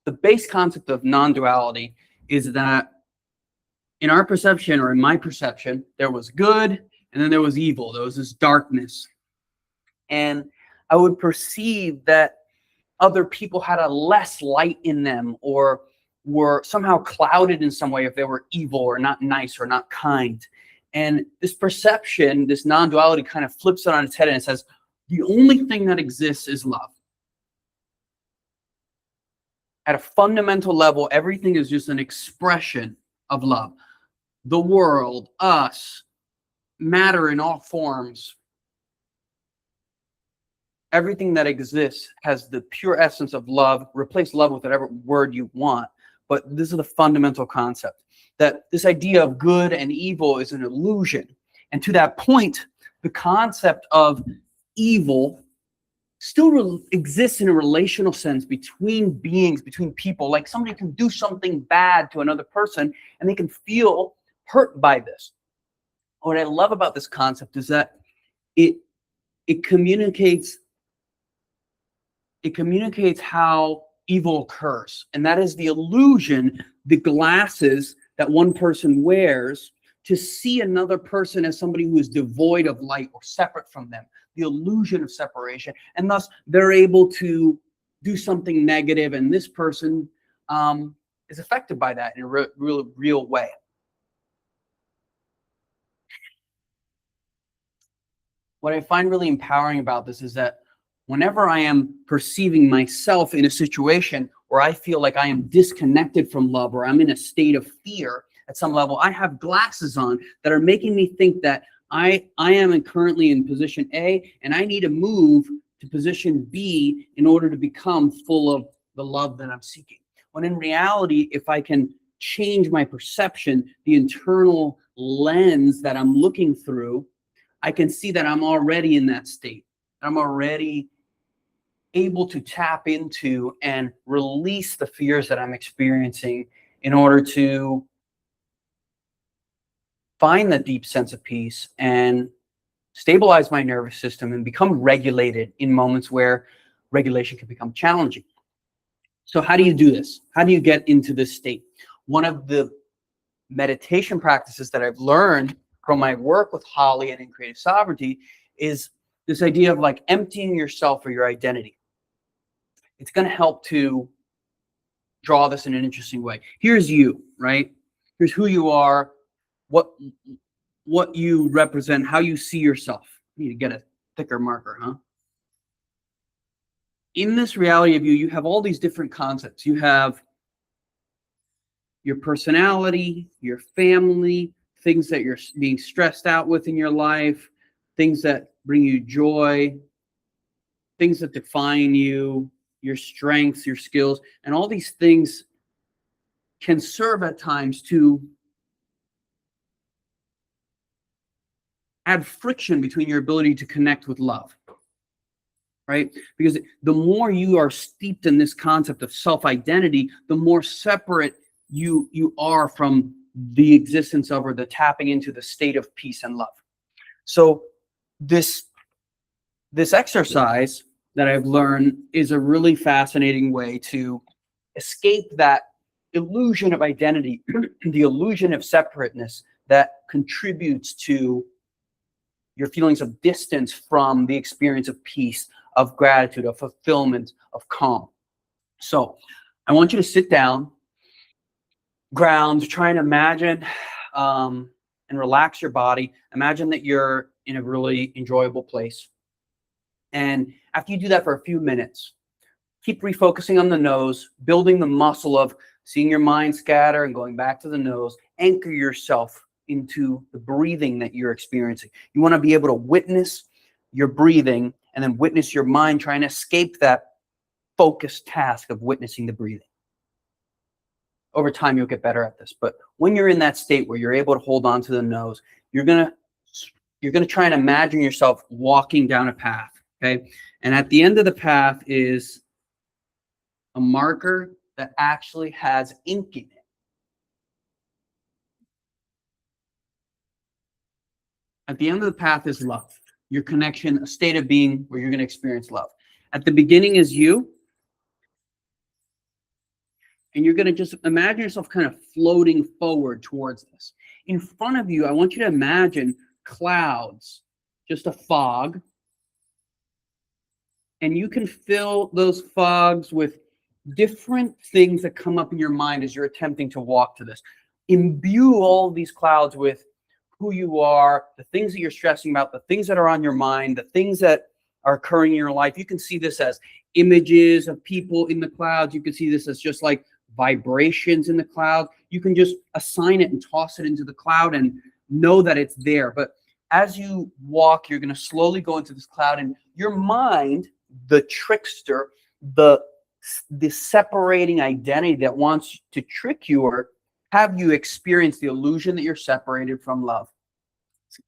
the base concept of non-duality is that in our perception, or in my perception, there was good and then there was evil. There was this darkness. And I would perceive that other people had a less light in them, or were somehow clouded in some way if they were evil or not nice or not kind. And this perception, this non-duality, kind of flips it on its head and it says, the only thing that exists is love. At a fundamental level, everything is just an expression of love. The world, us, matter in all forms, everything that exists has the pure essence of love. Replace love with whatever word you want. But this is the fundamental concept, that this idea of good and evil is an illusion. And to that point, the concept of evil still exists in a relational sense between beings, between people. Like somebody can do something bad to another person and they can feel hurt by this. What I love about this concept is that it communicates how evil occurs. And that is the illusion, the glasses that one person wears to see another person as somebody who is devoid of light or separate from them. The illusion of separation. And thus they're able to do something negative, and this person is affected by that in a real way. What I find really empowering about this is that whenever I am perceiving myself in a situation where I feel like I am disconnected from love, or I'm in a state of fear at some level, I have glasses on that are making me think that I am currently in position A and I need to move to position B in order to become full of the love that I'm seeking. When in reality, if I can change my perception, the internal lens that I'm looking through, I can see that I'm already in that state. I'm already able to tap into and release the fears that I'm experiencing in order to find the deep sense of peace and stabilize my nervous system and become regulated in moments where regulation can become challenging. So how do you do this? How do you get into this state? One of the meditation practices that I've learned from my work with Holly and in Creative Sovereignty is this idea of like emptying yourself or your identity. It's going to help to draw this in an interesting way. Here's you, right? Here's who you are, what you represent, how you see yourself. I need to get a thicker marker, huh? In this reality of you, you have all these different concepts. You have your personality, your family, things that you're being stressed out with in your life, things that bring you joy, things that define you, your strengths, your skills, and all these things can serve at times to add friction between your ability to connect with love, right? Because the more you are steeped in this concept of self-identity, the more separate you are from the existence of, or the tapping into the state of peace and love. So this exercise that I've learned is a really fascinating way to escape that illusion of identity, the illusion of separateness that contributes to your feelings of distance from the experience of peace, of gratitude, of fulfillment, of calm. So I want you to sit down, ground, try and imagine and relax your body. Imagine that you're in a really enjoyable place. And after you do that for a few minutes, keep refocusing on the nose, building the muscle of seeing your mind scatter and going back to the nose. Anchor yourself into the breathing that you're experiencing. You want to be able to witness your breathing and then witness your mind trying to escape that focused task of witnessing the breathing. Over time, you'll get better at this. But when you're in that state where you're able to hold on to the nose, you're gonna try and imagine yourself walking down a path, okay? And at the end of the path is a marker that actually has ink in it. At the end of the path is love, your connection, a state of being where you're going to experience love. At the beginning is you. And you're going to just imagine yourself kind of floating forward towards this. In front of you, I want you to imagine clouds, just a fog. And you can fill those fogs with different things that come up in your mind as you're attempting to walk to this. Imbue all these clouds with who you are, the things that you're stressing about, the things that are on your mind, the things that are occurring in your life. You can see this as images of people in the clouds. You can see this as just like vibrations in the cloud. You can just assign it and toss it into the cloud and know that it's there. But as you walk, you're going to slowly go into this cloud, and your mind, the trickster, the separating identity that wants to trick you or have you experience the illusion that you're separated from love.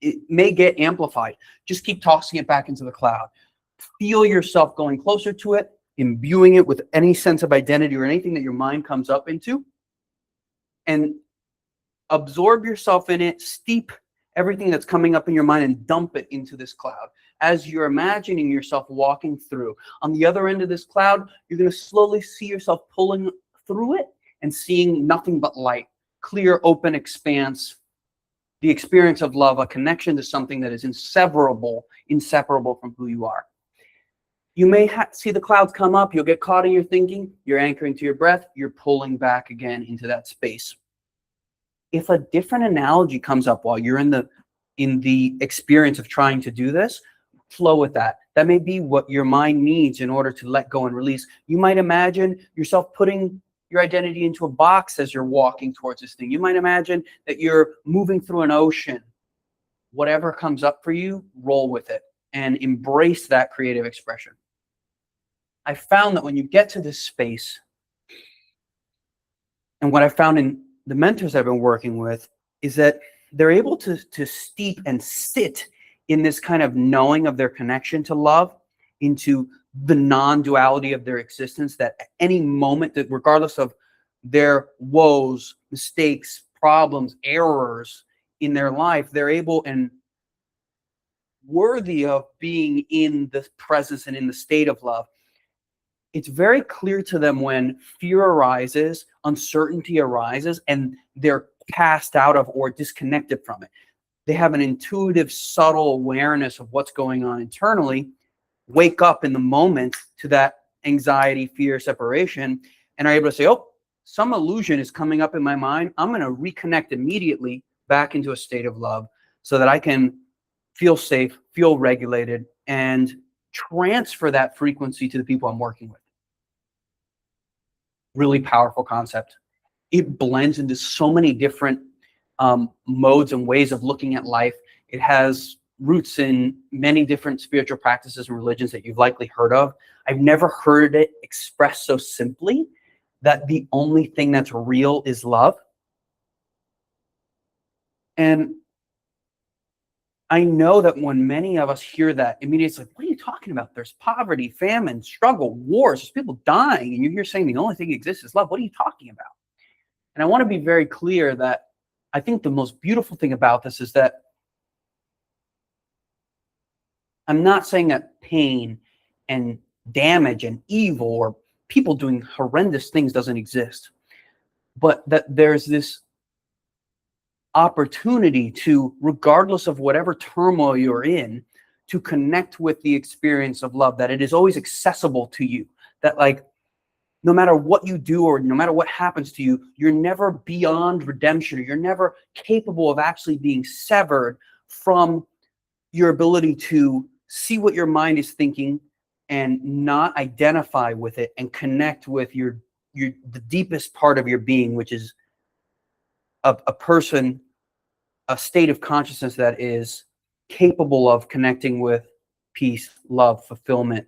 It may get amplified. Just keep tossing it back into the cloud. Feel yourself going closer to it, imbuing it with any sense of identity or anything that your mind comes up into, and absorb yourself in it, steep everything that's coming up in your mind and dump it into this cloud. As you're imagining yourself walking through, on the other end of this cloud, you're going to slowly see yourself pulling through it and seeing nothing but light, clear, open expanse, the experience of love, a connection to something that is inseparable from who you are. You may see the clouds come up. You'll get caught in your thinking. You're anchoring to your breath. You're pulling back again into that space. If a different analogy comes up while you're in the experience of trying to do this, flow with that. That may be what your mind needs in order to let go and release. You might imagine yourself putting your identity into a box as you're walking towards this thing. You might imagine that you're moving through an ocean. Whatever comes up for you, roll with it and embrace that creative expression. I found that when you get to this space, and what I found in the mentors I've been working with is that they're able to steep and sit in this kind of knowing of their connection to love, into the non-duality of their existence, that at any moment, that regardless of their woes, mistakes, problems, errors in their life, they're able and worthy of being in the presence and in the state of love. It's very clear to them when fear arises, uncertainty arises, and they're cast out of or disconnected from it. They have an intuitive, subtle awareness of what's going on internally, wake up in the moment to that anxiety, fear, separation, and are able to say, oh, some illusion is coming up in my mind. I'm going to reconnect immediately back into a state of love so that I can feel safe, feel regulated, and transfer that frequency to the people I'm working with. Really powerful concept. It blends into so many different modes and ways of looking at life. It has roots in many different spiritual practices and religions that you've likely heard of. I've never heard it expressed so simply, that the only thing that's real is love. And I know that when many of us hear that, immediately it's like, what are you talking about? There's poverty, famine, struggle, wars, there's people dying, and you're here saying the only thing that exists is love. What are you talking about? And I want to be very clear that I think the most beautiful thing about this is that I'm not saying that pain and damage and evil or people doing horrendous things doesn't exist, but that there's this opportunity to, regardless of whatever turmoil you're in, to connect with the experience of love, that it is always accessible to you, that like no matter what you do or no matter what happens to you, you're never beyond redemption, or you're never capable of actually being severed from your ability to see what your mind is thinking and not identify with it and connect with the deepest part of your being, which is a person, a state of consciousness that is capable of connecting with peace, love, fulfillment,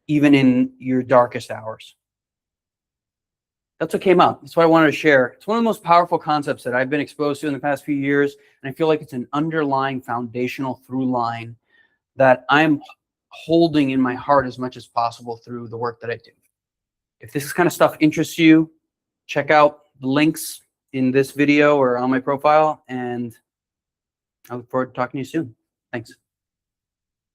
even in your darkest hours. That's what came up. That's what I wanted to share. It's one of the most powerful concepts that I've been exposed to in the past few years, and I feel like it's an underlying foundational through line that I'm holding in my heart as much as possible through the work that I do. If this kind of stuff interests you, check out the links in this video or on my profile, and I look forward to talking to you soon. Thanks.